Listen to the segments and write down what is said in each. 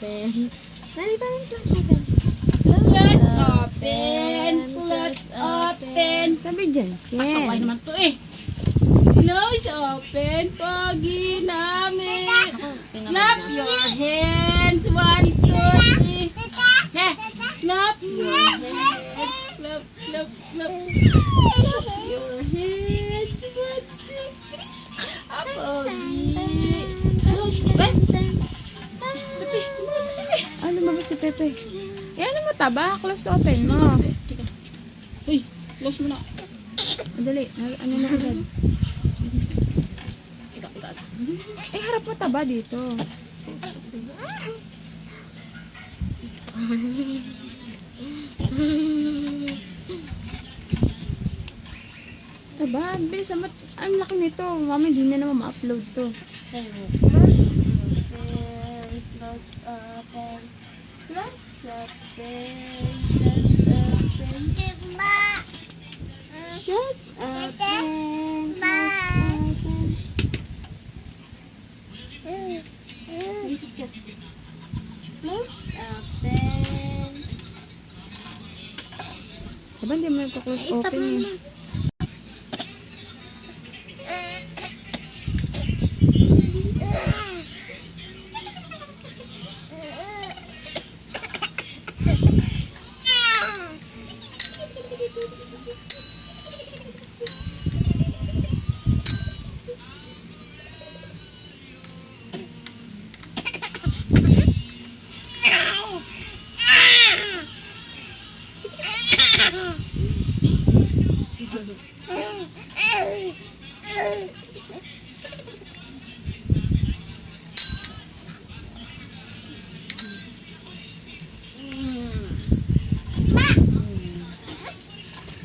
open. Dali pa yung close open. Close open. Close open. Sabi dyan. Pasaway naman to eh. Close open. Pogi namin. Clap your hands. 1, 2, 3. Yeah. Clap your hands. Clap, clap, clap. Clap your hands. 1, 2, 3. Ah, Pogi. Close open. Pepe, lumabas si Pepe. Ano ba si Pepe? Yan mo taba. Close open mo. Teka. Uy, close mo na. Dali. Ano na agad? Ikaw. Eh, harap mo taba dito. Taba, bilis naman. Ang laki nito. Mami, hindi na naman ma-upload to. Close open. Close open. Just open. Visit ka. Close open. Taba, hindi mo nagka-close Stop open mo eh. na.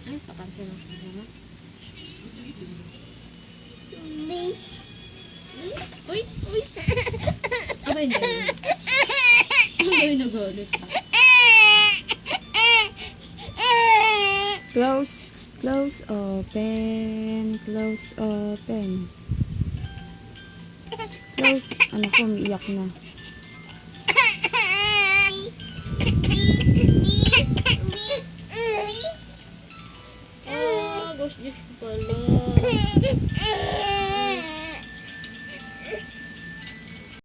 Ay, pakansin ako. Uy. Aba, hindi. Ay, nagalit ka. Close open. Close open. Close. Ano ko, umiiyak na.